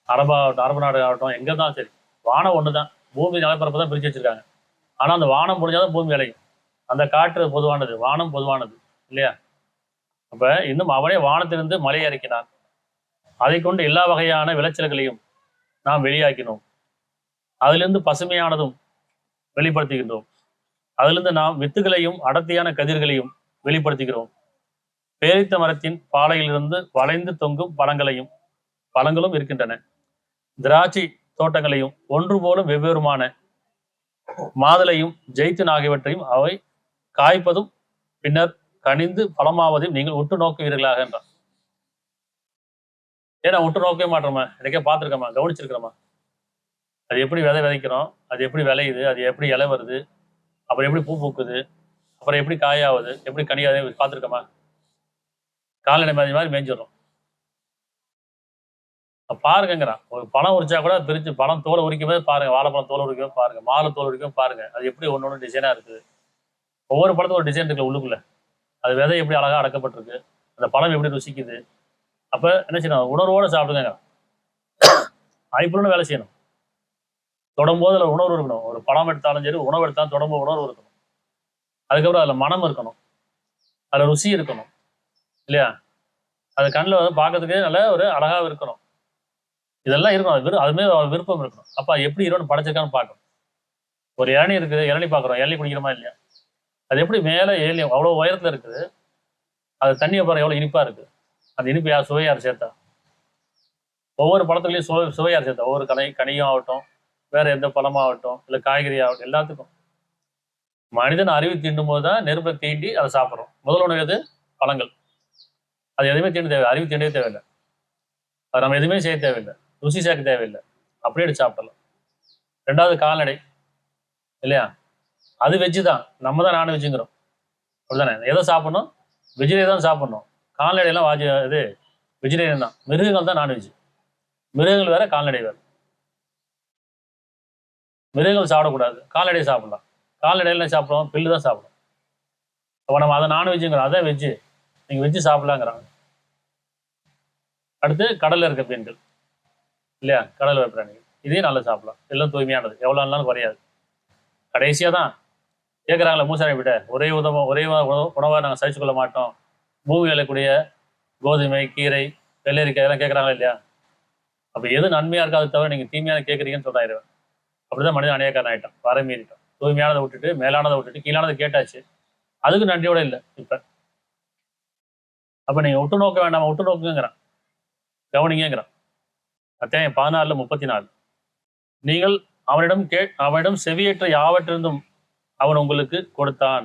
அரபு நாடு ஆகட்டும், எங்க தான் சரி, வானம் ஒண்ணுதான். பூமி நிலப்பரப்பு தான் பிரிச்சு வச்சிருக்காங்க. ஆனா அந்த வானம் பொழிஞ்சாதான் பூமி விளையும். அந்த காற்று பொதுவானது, வானம் பொதுவானது இல்லையா. அப்ப இன்னும் அவனே வானத்திலிருந்து மலை இறக்கினான், அதை கொண்டு எல்லா வகையான விளைச்சல்களையும் நாம் வெளியாக்கினோம். அதிலிருந்து பசுமையானதும் வெளிப்படுத்துகின்றோம். அதிலிருந்து நாம் வித்துகளையும் அடர்த்தியான கதிர்களையும் வெளிப்படுத்துகிறோம். பேரித்த மரத்தின் பாலையிலிருந்து வளைந்து தொங்கும் பழங்களும் இருக்கின்றன. திராட்சை தோட்டங்களையும் ஒன்று போலும் வெவ்வேறுமான மாதுளையும் ஜெய்தூன் ஆகியவற்றையும் அவை காய்ப்பதும் பின்னர் கனிந்து பழமாவதையும் நீங்கள் உற்று நோக்குவீர்களாக என்றார். ஏன்னா உற்று நோக்கவே மாட்டோமா, எனக்கே பார்த்துருக்கோமா, கவனிச்சிருக்கிறோமா, அது எப்படி விதைக்கிறோம், அது எப்படி விளையுது, அது எப்படி இலை வருது, அப்புறம் எப்படி பூ பூக்குது, அப்புறம் எப்படி காயாவது, எப்படி கனியாவது பார்த்துருக்கோமா. கால்நடை மாதிரி மேய்ஞ்சிடறோம். பாருங்கிறான். ஒரு பழம் உரிச்சா கூட பிரிச்சு பழம் தோலை உரிக்கும் போது பாருங்க, வாழைப்பழம் தோலை உரிக்கும் போது பாருங்க, மாலை தோல் உரிக்கும் பாருங்க, அது எப்படி ஒன்று டிசைனா இருக்குது. ஒவ்வொரு பழத்துக்கும் ஒரு டிசைன் இருக்குல்ல உள்ளுக்குள்ள. அது விதை எப்படி அழகா அடக்கப்பட்டிருக்கு, அந்த பழம் எப்படி ருசிக்குது. அப்ப என்ன செய்யணும், உணர்வோட சாப்பிடுங்க. ஐப்புலன்னு வேலை செய்யணும். தொடும்போது அதில் உணர்வு இருக்கணும். ஒரு பழம் எடுத்தாலும் சரி, உணவு எடுத்தாலும் தொடரும் உணர்வு இருக்கணும். அதுக்கப்புறம் அதில் மனம் இருக்கணும், அதில் ருசி இருக்கணும் இல்லையா. அது கண்ணில் வந்து பார்க்கறதுக்கு நல்ல ஒரு அழகாக இருக்கணும். இதெல்லாம் இருக்கணும். அதுமே விருப்பம் இருக்கணும். அப்ப எப்படி இறைவன் படைச்சிருக்கான்னு பார்க்கணும். ஒரு இளநீ இருக்குது, இளநீ பார்க்குறோம், இளநீ குடிக்கிறோமா இல்லையா. அது எப்படி மேலே ஏழி அவ்வளோ உயரத்தில் இருக்குது, அது தண்ணியை பாரு எவ்வளோ இனிப்பா இருக்கு. அந்த இனிப்பு சுவையார் சேர்த்தா, ஒவ்வொரு பழத்துலையும் சுவையார் சேர்த்தா, ஒவ்வொரு கனியும் ஆகட்டும், வேற எந்த பழமாகட்டும், இல்லை காய்கறி ஆகட்டும், எல்லாத்துக்கும் மனிதன் அறிவு தீண்டும் போது தான் நெருப்பை தீண்டி அதை சாப்பிட்றோம். முதல் உணவு எது? பழங்கள். அது எதுவுமே தீண்ட தேவை, அறிவு தீண்டவே தேவையில்லை. அது நம்ம எதுவுமே செய்ய தேவையில்லை, ருசி சேர்க்க தேவையில்லை, அப்படியே எடுத்து சாப்பிடலாம். 2வது கால்நடை இல்லையா. அது வெஜ்ஜு தான், நம்ம தான் நான்வெஜ்ஜுங்கிறோம். அப்படிதானே? எதை சாப்பிடணும்? வெஜிடேரியன் தான் சாப்பிடணும். கால்நடையெல்லாம் இது வெஜிடேரியன் தான். மிருகங்கள் தான் நான்வெஜ். மிருகங்கள் வேற, கால்நடை வேற. மிருகங்கள் சாப்பிடக்கூடாது, கால்நடையை சாப்பிடலாம். கால்நடையில சாப்பிடுவோம், பில்லு தான் சாப்பிடும். அப்போ நம்ம அதை நான்வெஜ்ஜுங்கிறோம், அதான் வெஜ்ஜு. நீங்க வெஜ்ஜு சாப்பிடலாங்கிறாங்க. அடுத்து கடல்ல இருக்க மீன்கள் இல்லையா, கடல் பிராணிகள், இதையும் நல்லா சாப்பிடலாம். எல்லாம் தூய்மையானது, எவ்வளோ நாளும் குறையாது. கடைசியா தான் கேட்குறாங்களே மூசாரி விட ஒரே உணவாக நாங்கள் சகிச்சு கொள்ள மாட்டோம், பூமி விளையக்கூடிய கோதுமை, கீரை, வெள்ளரிக்காய் இதெல்லாம் கேட்குறாங்களா இல்லையா? அப்போ எது நன்மையா இருக்காது தவிர நீங்கள் தீமையான கேட்குறீங்கன்னு சொல்றாயிருவேன். அப்படிதான் மனிதன் அநியாயக்காரன் ஆயிட்டான், வரமீறிட்டான். தூய்மையானதை விட்டுட்டு மேலானதை விட்டுட்டு கீழானதை கேட்டாச்சு, அதுக்கு நன்றியோட இல்லை இப்ப. அப்ப நீங்க உற்று நோக்க வேண்டாமா? உற்று நோக்குங்கிறான், கவனிங்கிறான். அத்தியாயம் 14:34. நீங்கள் அவனிடம் செவியேற்ற யாவற்றிருந்தும் அவன் உங்களுக்கு கொடுத்தான்.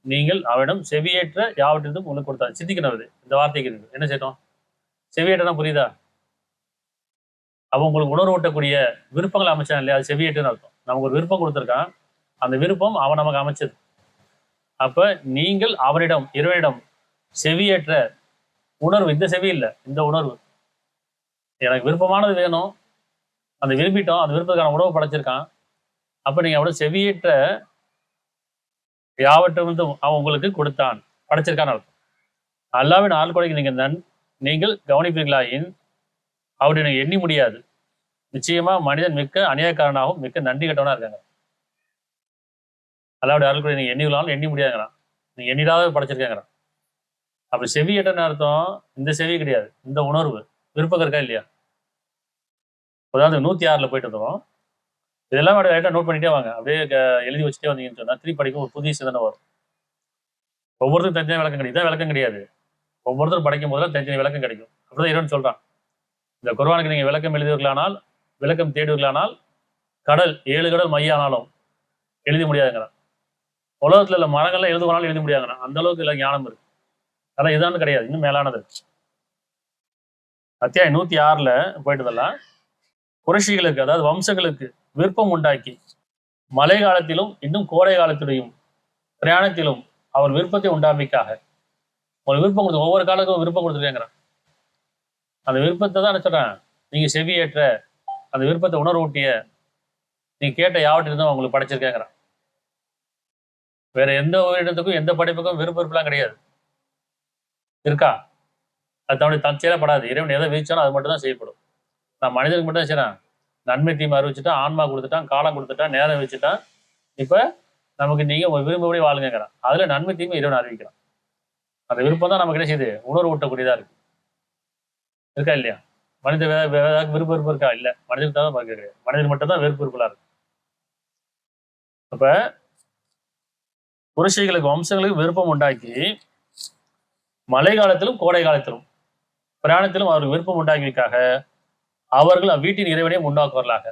நீங்கள் அவனிடம் செவியேற்ற யாவற்றிருந்தும் உங்களுக்கு கொடுத்தான். சிந்திக்கணும் இந்த வார்த்தைக்கு இருக்கு என்ன செய்யணும்? செவியேற்றனா புரியுதா? அவன் உங்களுக்கு உணர்வு ஊட்டக்கூடிய விருப்பங்களை அமைச்சான் இல்லையா, அது செவியேற்றுன்னு அர்த்தம். நமக்கு ஒரு விருப்பம் கொடுத்துருக்கான், அந்த விருப்பம் அவன் நமக்கு அமைச்சது. அப்ப நீங்கள் அவனிடம், இறைவனிடம் செவியேற்ற உணர்வு, இந்த செவி இல்லை, இந்த உணர்வு. எனக்கு விருப்பமானது வேணும், அந்த விரும்பிட்டோம், அந்த விருப்பத்துக்கான உணவு படைச்சிருக்கான். அப்ப நீங்க அவட செவியேற்ற யாவற்றும் அவன் உங்களுக்கு கொடுத்தான், படைச்சிருக்கான்னு அர்த்தம். அல்லாவின் ஆழ்கொடைக்கு நீங்கள் கவனிப்பீர்களாயின் அவருடைய எண்ணி முடியாது. நிச்சயமா மனிதன் மிக்க அநியாயக்காரனாகவும் மிக்க நன்றி கட்டவனா இருக்காங்க. அல்லாவுடைய ஆழ்கொடை நீங்க எண்ணிகளாலும் எண்ணி முடியாதுங்கிறான், நீங்க எண்ணிடாத படைச்சிருக்காங்கிறான். அப்படி செவியேற்றன்னு அர்த்தம் இந்த செவி கிடையாது, இந்த உணர்வு. விருப்பம் இருக்கா இல்லையா? அதாவது 106 போயிட்டு இருந்தோம். இதெல்லாம் லைட்டாக நோட் பண்ணிட்டே வாங்க, அப்படியே எழுதி வச்சுட்டே வந்தீங்கன்னு சொன்னா திருப்பி படிக்கும் ஒரு புதிய சிந்தனை வரும். ஒவ்வொருத்தரும் தனித்தனி விளக்கம் கிடைக்கும், இதான் விளக்கம் கிடையாது. ஒவ்வொருத்தரும் படிக்கும் போதெல்லாம் தனித்தனி விளக்கம் கிடைக்கும். அப்படிதான் இறைவன் சொல்றான். இந்த குர்ஆனுக்கு நீங்க விளக்கம் எழுதுவீர்களானால், விளக்கம் தேடுவீர்களானால், கடல் 7 கடல் மையானாலும் எழுதி முடியாதுங்கிறான். உலகத்துல உள்ள மரங்கள்லாம் எழுதுவனாலும் எழுதி முடியாதுங்கிறான். அந்த அளவுக்கு இல்லை ஞானம் இருக்கு. அதான் இதான்னு கிடையாது, இன்னும் மேலானது. அத்தியாயம் 106 போயிட்டதெல்லாம் குறைஷிகளுக்கு, அதாவது வம்சங்களுக்கு விருப்பம் உண்டாக்கி மழை காலத்திலும் இன்னும் கோடை காலத்திலையும் பிரயாணத்திலும் அவர் விருப்பத்தை உண்டாமிக்காக ஒரு விருப்பம் கொடுத்து, ஒவ்வொரு காலத்துக்கும் விருப்பம் கொடுத்துருக்கேங்கிறான். அந்த விருப்பத்தை தான் சொல்றேன், நீங்க செவியேற்ற அந்த விருப்பத்தை உணர்வூட்டிய நீங்க கேட்ட யாவற்றிருந்தும் அவங்களுக்கு படைச்சிருக்கேங்கிறான். வேற எந்த உயிரினத்துக்கும் எந்த படைப்புக்கும் விருப்பெல்லாம் கிடையாது. இருக்கா? அது தன்னுடைய தற்செயலா படாது. இறைவன் எதை விதிச்சாலும் அது மட்டும் தான் செய்யப்படும். நான் மனிதனுக்கு மட்டும் தான் செய்யறான், நன்மை தீமை அறிவிச்சுட்டான், ஆன்மா கொடுத்துட்டான், காலம் கொடுத்துட்டான், நேரம் வச்சுட்டான். இப்ப நமக்கு நீங்க ஒரு விரும்பபடி வாழுங்கிறான். அதுல நன்மை தீமை இறைவன் அறிவிக்கிறான். அந்த விருப்பம் தான் நமக்கு என்ன செய்யுது, உணர்வு ஊட்டக்கூடியதா இருக்கு. இருக்கா இல்லையா? மனித விருப்பம் இருக்கா? இல்ல, மனிதனுக்கு தான் பார்க்க கிடையாது. மனிதன் மட்டும் தான் வெறுப்பு இருக்கு. அப்ப புருஷைகளுக்கு வம்சங்களுக்கு விருப்பம் உண்டாக்கி மழை காலத்திலும் கோடை காலத்திலும் பிரயாணத்திலும் அவருக்கு விருப்பம் உண்டாக்கியதுக்காக அவர்கள் அவ்வீட்டின் இறைவனை முன்னாக்குவர்களாக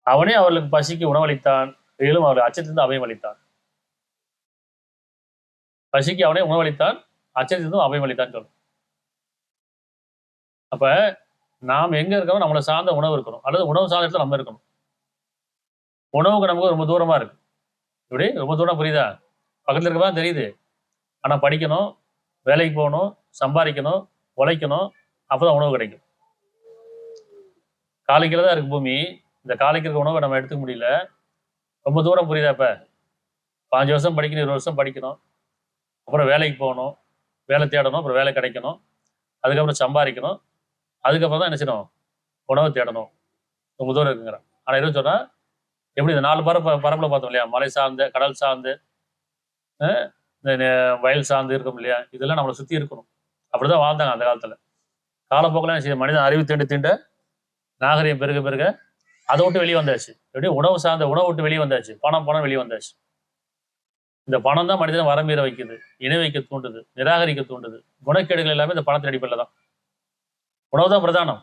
அவனே அவர்களுக்கு பசிக்கு உணவளித்தான், மேலும் அவர்கள் அச்சத்திலிருந்து அபயம் அளித்தான். பசிக்கு அவனே உணவளித்தான், அச்சத்திலிருந்தும் அபயம் அளித்தான் சொல்லும். அப்ப நாம் எங்க இருக்கணும், நம்மளை சார்ந்த உணவு இருக்கணும், அல்லது உணவு சார்ந்த இடத்துல நம்ம இருக்கணும். உணவுக்கு நமக்கு ரொம்ப தூரமா இருக்கு. இப்படி ரொம்ப தூரம் புரியுதா? பக்கத்துல இருக்கதான் தெரியுது. ஆனா படிக்கணும், வேலைக்கு போகணும், சம்பாதிக்கணும், உழைக்கணும், அப்பதான் உணவு கிடைக்கும். காலைக்கில தான் இருக்கு பூமி, இந்த காலைக்கு இருக்க உணவை நம்ம எடுத்துக்க முடியல. ரொம்ப தூரம் புரியுதா? இப்ப 5 வருஷம் படிக்கணும், 20 வருஷம் படிக்கணும், அப்புறம் வேலைக்கு போகணும், வேலை தேடணும், அப்புறம் வேலை கிடைக்கணும், அதுக்கப்புறம் சம்பாதிக்கணும், அதுக்கப்புறம் தான் என்ன செய்யணும், உணவு தேடணும். ரொம்ப தூரம் இருக்குங்கிறான். ஆனா எதுவும் சொன்னா எப்படி இந்த 4 பரப்புல பார்த்தோம் இல்லையா, மலை சார்ந்து, கடல் சார்ந்து, இந்த வயல் சார்ந்து இருக்கும் இல்லையா, இதெல்லாம் நம்மளை சுத்தி இருக்கணும். அப்படிதான் வாழ்ந்தாங்க அந்த காலத்துல. காலப்போக்கில் மனிதன் அறிவு தீண்டு தீண்ட நாகரிகம் பெருக பெருக அதை விட்டு வெளியே வந்தாச்சு. எப்படி உணவு சார்ந்த உணவு விட்டு வெளியே வந்தாச்சு, பணம் வெளியே வந்தாச்சு. இந்த பணம் தான் மனிதனை வரமீற வைக்குது, இணை வைக்க தூண்டுது, நிராகரிக்க தூண்டுது. குணக்கேடுகள் எல்லாமே இந்த பணத்தின் அடிப்படையில் தான். உணவு தான் பிரதானம்.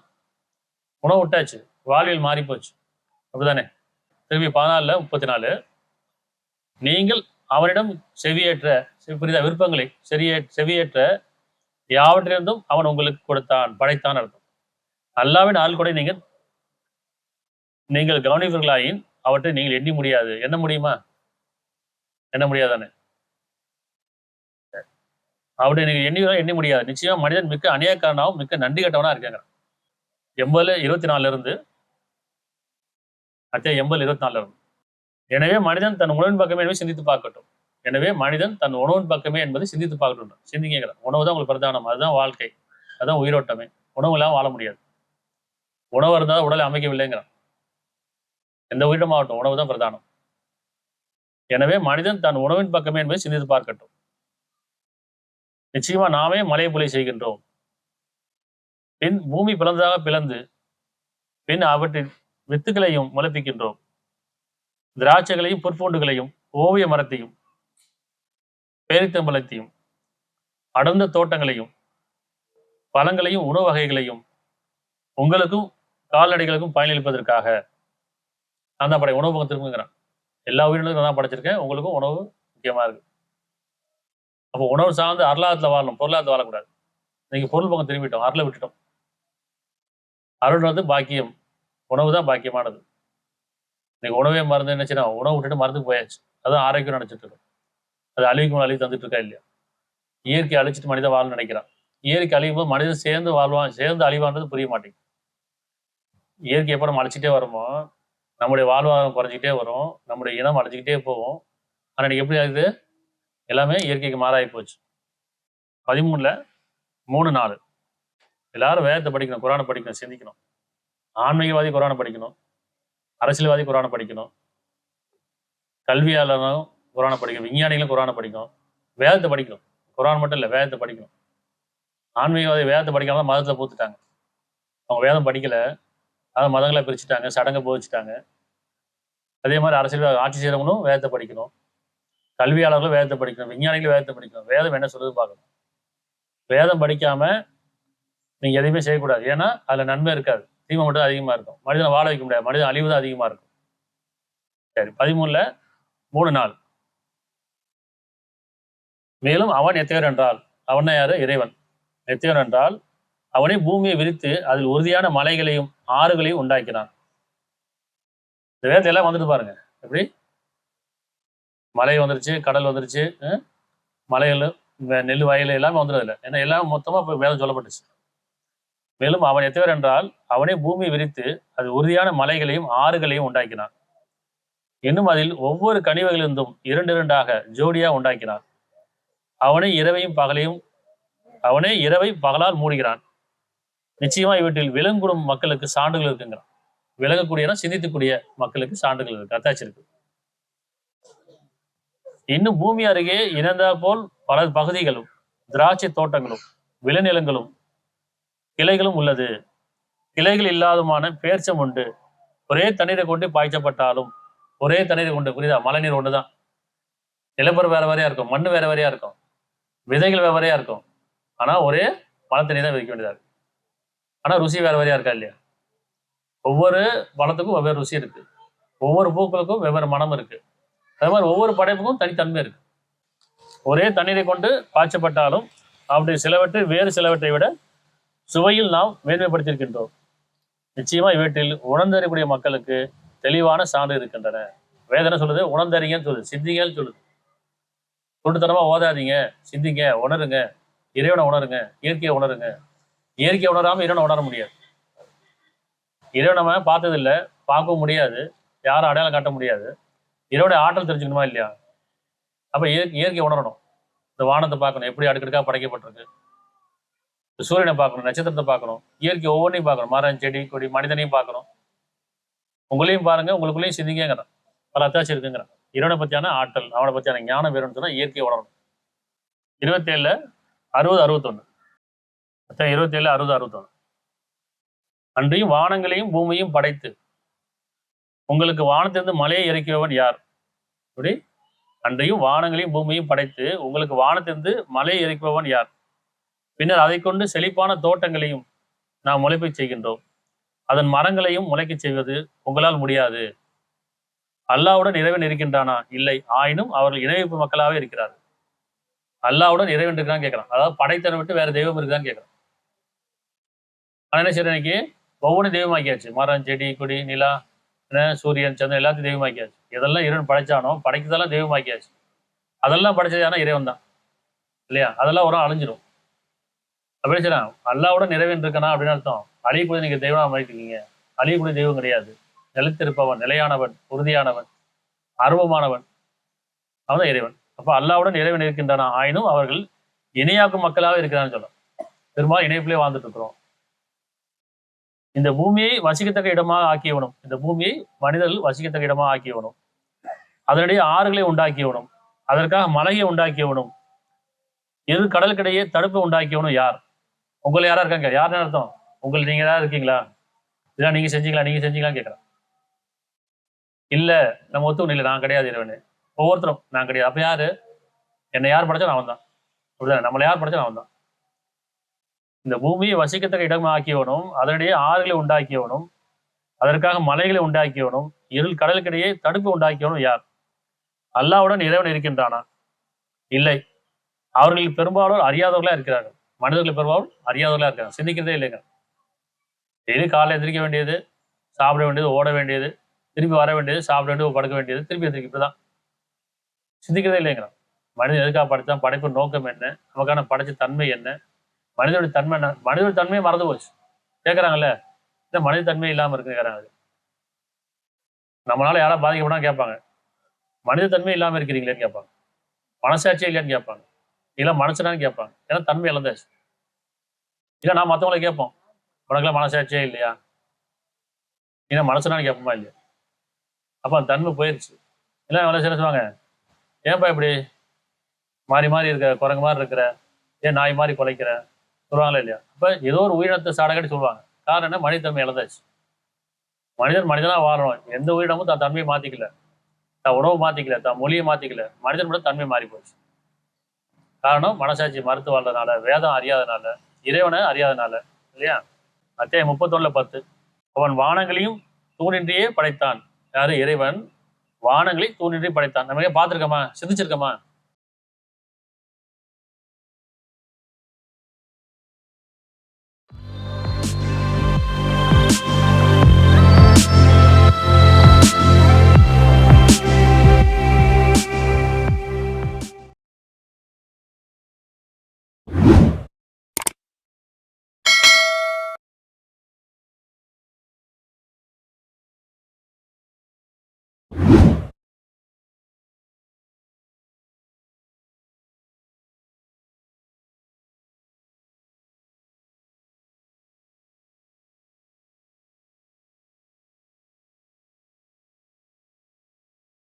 உணவு விட்டாச்சு, வாழ்வியல் மாறி போச்சு. அப்படிதானே? திரும்பி 14:34 நீங்கள் அவனிடம் செவியேற்ற, புரியுதா, விருப்பங்களை செவியேற்ற யாவற்றிலிருந்தும் அவன் உங்களுக்கு கொடுத்தான், படைத்தான் அர்த்தம். அல்லாவின் ஆள் கூட நீங்கள் கவனிப்பீர்களாயின் அவற்றை நீங்கள் எண்ணி முடியாது. எண்ண முடியுமா? எண்ண முடியாதானே? அவற்றை நீங்க எண்ணி முடியாது. நிச்சயமா மனிதன் மிக்க அநியாயக்காரனாகவும் மிக்க நன்றி கெட்டவனா இருக்காங்க. 80:24 இருந்து அத்தியாயம் 80:24 இருந்து. எனவே மனிதன் தன் உணவின் பக்கமே என்பதை சிந்தித்து பார்க்கட்டும். எனவே மனிதன் தன் உணவின் பக்கமே என்பதை சிந்தித்து பார்க்கட்டும். சிந்திங்க. உணவு தான் உங்களுக்கு பிரதானம். அதுதான் வாழ்க்கை. அதுதான் உயிரோட்டமே. உணவு இல்லாமல் வாழ முடியாது. உணவு இருந்தால் உடலை அமைக்கவில்லைங்கிறான். எந்த உயிரினமாகட்டும் உணவு தான் பிரதானம். எனவே மனிதன் தன் உணவின் பக்கமே என்பதை சிந்தித்து பார்க்கட்டும். நிச்சயமா நாமே மழை பொழிய செய்கின்றோம். பின் பூமி பிளந்ததாக பிளந்து பின் அவற்றின் வித்துக்களையும் முளைப்பிக்கின்றோம். திராட்சைகளையும் பொற்பூண்டுகளையும் ஓவிய மரத்தையும் பேரித்தம்பலத்தையும் அடர்ந்த தோட்டங்களையும் பழங்களையும் உணவு வகைகளையும் உங்களுக்கும் கால்நடைகளுக்கும் பயனளிப்பதற்காக நான் தான் படை உணவு பக்கம் திரும்புங்கிறான். எல்லா உயிரினங்களுக்கும் நான் படைச்சிருக்கேன். உங்களுக்கும் உணவு முக்கியமா இருக்கு. அப்போ உணவு சார்ந்து அருளாதத்துல வாழணும், பொருளாதாரத்தில் வாழக்கூடாது. நீங்க பொருள் பக்கம் திரும்பிட்டோம், அருளை விட்டுட்டோம். அருள்ன்றது பாக்கியம், உணவு தான் பாக்கியமானது. இன்னைக்கு உணவே மருந்து என்னச்சுன்னா உணவு விட்டுட்டு மருந்து போயாச்சு. அதான் ஆரோக்கியம் நினைச்சிட்டு இருக்கோம். அது அழிவுக்கு அழிவு தந்துட்டு இருக்கா இல்லையா? இயற்கை அழிச்சிட்டு மனிதன் வாழ நினைக்கிறான். இயற்கை அழியும் போது மனிதன் சேர்ந்து வாழ்வான், சேர்ந்து அழிவான்றது புரிய மாட்டேங்குது. இயற்கை எப்போ நம்ம அழிச்சிட்டே வரோமோ நம்முடைய வாழ்வாதாரம் குறைஞ்சிக்கிட்டே வரும், நம்முடைய இனம் அழிஞ்சிக்கிட்டே போகும். ஆனால் இன்னைக்கு எப்படி ஆகுது? எல்லாமே இயற்கைக்கு மாறாகி போச்சு. 13:3-4 எல்லாரும் வேதத்தை படிக்கணும், குரானை படிக்கணும், சிந்திக்கணும். ஆன்மீகவாதி குரானை படிக்கணும், அரசியல்வாதி குரானை படிக்கணும், கல்வியாளரும் குரானை படிக்கணும், விஞ்ஞானிகளும் குரானை படிக்கணும், வேதத்தை படிக்கணும். குரான் மட்டும் இல்லை, வேதத்தை படிக்கணும். ஆன்மீகவாதி வேதத்தை படிக்காம மதத்தில் பூத்துட்டாங்க. அவங்க வேதம் படிக்கல, அதை மதங்களை பிரிச்சுட்டாங்க, சடங்கை போதிச்சுட்டாங்க. அதே மாதிரி அரசியல் ஆட்சி செய்யறவங்களும் வேதத்தை படிக்கணும், கல்வியாளர்களும் வேதத்தை படிக்கணும், விஞ்ஞானிகளும் வேதத்தை படிக்கணும். வேதம் என்ன சொல்றது பார்க்கணும். வேதம் படிக்காம நீங்க எதையுமே செய்யக்கூடாது. ஏன்னா அதுல நன்மை இருக்காது, தீமை மட்டும் அதிகமா இருக்கும். மனிதனை வாழ வைக்க முடியாது, மனிதன் அழிவு தான் அதிகமா இருக்கும். சரி, 13:3-4 மேலும் அவன் எத்தையர் என்றால், அவன் யாரு? இறைவன். எத்தையர் என்றால் அவனே பூமியை விரித்து அதில் உறுதியான மலைகளையும் ஆறுகளையும் உண்டாக்கினான். இந்த வேதத்தை எல்லாம் வந்துட்டு பாருங்க, எப்படி மலை வந்துருச்சு, கடல் வந்துருச்சு, மலைகள், நெல் வயல் எல்லாமே வந்துடுறதில்ல. ஏன்னா எல்லாம் மொத்தமா இப்போ வேதம் சொல்லப்பட்டுச்சு. மேலும் அவன் எத்தவர் என்றால் அவனே பூமியை விரித்து அது உறுதியான மலைகளையும் ஆறுகளையும் உண்டாக்கினான். இன்னும் அதில் ஒவ்வொரு கனிவகளிலிருந்தும் 2 ஜோடியா உண்டாக்கினான். அவனே இரவை பகலால் மூடுகிறான். நிச்சயமா இவற்றில் விலங்குடும் மக்களுக்கு சான்றுகள் இருக்குங்கிறான். விலகக்கூடிய சிந்தித்துக்கூடிய மக்களுக்கு சான்றுகள் இருக்கு, அத்தாச்சு இருக்கு. இன்னும் பூமி அருகே இணைந்தா போல் பல பகுதிகளும் திராட்சை தோட்டங்களும் விளைநிலங்களும் கிளைகளும் உள்ளது. கிளைகள் இல்லாதமான பேர்ச்சம் உண்டு. ஒரே தண்ணீரை கொண்டு பாய்ச்சப்பட்டாலும் ஒரே தண்ணீரை கொண்டு, புரியுதா? மழை நீர் ஒண்ணுதான். நிலப்பரம் வேற வேறையா இருக்கும், மண்ணு வேற வேறையா இருக்கும், விதைகள் வேற வேறையா இருக்கும். ஆனா ஒரே மழை தண்ணி தான் வைக்க வேண்டியதா இருக்கு. ஆனா ருசி வேற வேறையா இருக்கா இல்லையா? ஒவ்வொரு பழத்துக்கும் வெவ்வேறு ருசி இருக்கு, ஒவ்வொரு பூக்களுக்கும் வெவ்வேறு மனம் இருக்கு. அது மாதிரி ஒவ்வொரு படைப்புக்கும் தனித்தன்மை இருக்கு. ஒரே தண்ணீரை கொண்டு பாய்ச்சப்பட்டாலும் அப்படி சிலவற்றை வேறு சிலவற்றை விட சுவையில் நாம் மேன்மைப்படுத்தியிருக்கின்றோம். நிச்சயமா இவற்றில் உணர்ந்தறியக்கூடிய மக்களுக்கு தெளிவான சான்று இருக்கின்றன. வேதனை சொல்லுது, உணர்ந்தறிங்கன்னு சொல்லுது, சிந்திங்கன்னு சொல்லுது. தொண்டுத்தனமா ஓதாதீங்க, சிந்திங்க, உணருங்க, இறைவனை உணருங்க, இயற்கையை உணருங்க. இயற்கையை உணராம இறைவனை உணர முடியாது. இறைவனை நம்ம பார்த்ததில்லை, பார்க்கவும் முடியாது, யாரும் அடையாளம் காட்ட முடியாது. இறைவனுடைய ஆற்றல் தெரிஞ்சுக்கணுமா இல்லையா? அப்ப இயற்கையை உணரணும். இந்த வானத்தை பார்க்கணும், எப்படி அடுக்கடுக்காக படைக்கப்பட்டிருக்கு. சூரியனை பார்க்கணும், நட்சத்திரத்தை பார்க்கணும், இயற்கை ஒவ்வொன்றையும் பார்க்கணும், மரம், செடி, கொடி, மனிதனையும் பார்க்கணும். உங்களையும் பாருங்க, உங்களுக்குள்ளேயும் சிந்திங்கிறான். பல அத்தாட்சி இருக்குங்கிறான். இறைவனை பத்தியான ஆற்றல், அவனை பத்தியான ஞானம் வேணும்னு சொன்னா இயற்கையை உணரணும். 27:60-61 27:60-61 அன்றையும் வானங்களையும் பூமியையும் படைத்து உங்களுக்கு வானத்திலிருந்து மலையை இறக்கியவன் யார்? அப்படி அன்றையும் வானங்களையும் பூமியையும் படைத்து உங்களுக்கு வானத்திலிருந்து மலையை இறக்குபவன் யார்? பின்னர் அதை கொண்டு செழிப்பான தோட்டங்களையும் நாம் முளைப்பை செய்கின்றோம். அதன் மரங்களையும் முளைக்க செய்வது உங்களால் முடியாது. அல்லாவுடன் இறைவன் இருக்கின்றானா? இல்லை, ஆயினும் அவர்கள் இணைப்பு மக்களாகவே இருக்கிறார்கள். அல்லாவுடன் இறைவன் இருக்கான்னு கேட்கறான். அதாவது படைத்தனை விட்டு வேற தெய்வம் இருக்குதான்னு கேட்கறான். ஆனா என்ன சரி, இன்னைக்கு ஒவ்வொன்றும் தெய்வமாக்கியாச்சு. மரம், செடி, கொடி, நிலா, சூரியன், சந்திரன் எல்லாத்தையும் தெய்வமாக்கியாச்சு. எதெல்லாம் இறைவன் படைச்சானோ படைக்கிறதெல்லாம் தெய்வமாக்கியாச்சு. அதெல்லாம் படைச்சது யாருன்னா இறைவன் தான் இல்லையா? அதெல்லாம் ஒரு நாள் அழிஞ்சிடும். அப்படி செய்யலாம். அல்லாவோட நிறைவேன் இருக்கனா அப்படின்னு அர்த்தம். அழியக்கூடிய நீங்க தெய்வம் அமைக்கிறீங்க. அழியக்கூடிய தெய்வம் கிடையாது. நிலைத்திருப்பவன், நிலையானவன், உறுதியானவன், அருவமானவன், அவன் இறைவன். அப்ப அல்லாவுடன் இறைவன் இருக்கின்றன ஆயினும் அவர்கள் இணையாக்கும் மக்களாக இருக்கிறான்னு சொல்லலாம். பெரும்பாலும் இணைப்பிலே வாழ்ந்துட்டு இருக்கிறோம். இந்த பூமியை வசிக்கத்தக்க இடமாக ஆக்கியவனும், இந்த பூமியை மனிதர்கள் வசிக்கத்தக்க இடமாக ஆக்கியவனும், அதனுடைய ஆறுகளை உண்டாக்கியவனும், அதற்காக மலையை உண்டாக்கியவனும், இரு கடலுக்கிடையே தடுப்பை உண்டாக்கியவனும் யார்? உங்களை யாரா இருக்காங்க? யாருன்னு அர்த்தம்? உங்களை நீங்க யாராவது இருக்கீங்களா? இதெல்லாம் நீங்க செஞ்சீங்களான்னு கேட்கறேன். இல்ல நம்ம ஒத்துக்கணும். இல்லை நான் கிடையாது இறைவனு. ஒவ்வொருத்தரும் நான் கிடையாது. அப்ப யாரு? என்னை யார் படைச்சா அவன் தான். அப்படிதானே? நம்மளை யார் படைச்சா அவன் தான். இந்த பூமியை வசிக்கத்தக்க இடமா ஆக்கியவனும், அதனுடைய ஆறுகளை உண்டாக்கியவனும், அதற்காக மலைகளை உண்டாக்கியவனும், இருள் கடலுக்கிடையே தடுப்பு உண்டாக்கியவனும் யார்? அல்லாவுடன் இறைவன் இருக்கின்றானா? இல்லை. அவர்கள் பெரும்பாலும் அறியாதவர்களா இருக்கிறார்கள். மனிதர்கள் பெரும்பாலும் அறியாதவர்களா இருக்காங்க. சிந்திக்கிறதே இல்லைங்க. டெய்லி காலையில் எந்திரிக்க வேண்டியது, சாப்பிட வேண்டியது, ஓட வேண்டியது, திருப்பி வர வேண்டியது, சாப்பிட வேண்டியது, படுக்க வேண்டியது, திருப்பி எந்திரிக்க, இப்படிதான். சிந்திக்கிறதே இல்லைங்கிறான். மனிதன் எதுக்காக படைத்தான்? படைப்பு நோக்கம் என்ன? நமக்கான படைச்ச தன்மை என்ன? மனிதனுடைய தன்மை என்ன? மனிதனுடைய தன்மையை மறந்து போச்சு. கேட்கறாங்கல்ல, இந்த மனித தன்மை இல்லாம இருக்குங்கிறாங்க. நம்மளால யாராவது பாதிக்கப்படா கேட்பாங்க. மனித தன்மை இல்லாம இருக்கிறீங்களேன்னு கேட்பாங்க. மனசாட்சியே இல்லையான்னு கேட்பாங்க. இல்ல மனுஷனான்னு கேட்பாங்க. ஏன்னா தன்மை இழந்தாச்சு. இல்ல நான் மற்றவங்களை கேட்போம், உனக்குலாம் மனசாட்சியே இல்லையா? ஏன்னா மனுஷனான்னு கேட்போமா இல்லையா? அப்ப அந்த தன்மை போயிடுச்சு. இல்லை என்ன சொல்லுவாங்க, ஏன்பா இப்படி மாறி மாறி இருக்க, குரங்கு மாதிரி இருக்கிற, ஏன் நாய் மாதிரி குலைக்கிற சொல்லுவாங்களா இல்லையா? அப்ப ஏதோ ஒரு உயிரினத்தை சாடகாட்டி சொல்லுவாங்க. காரணம் என்ன? மனித தன்மை இழந்தாச்சு. மனிதன் மனிதனா வாழணும். எந்த உயிரினமும் தான் தன்மையை மாத்திக்கல, தான் உணவு மாத்திக்கல, தான் மொழியை மாத்திக்கல. மனிதன் மட்டும் தன்மை மாறி போச்சு. காரணம் மனசாட்சி மறுத்து வாழ்றதுனால, வேதம் அறியாதனால, இறைவனை அறியாதனால இல்லையா? அத்தியாயம் 31:10. அவன் வானங்களையும் தூணின்றியே படைத்தான். யாரு? இறைவன் வானங்களை தூணின்றி படைத்தான். நம்ம பார்த்திருக்கோமா? சிந்திச்சிருக்கோமா?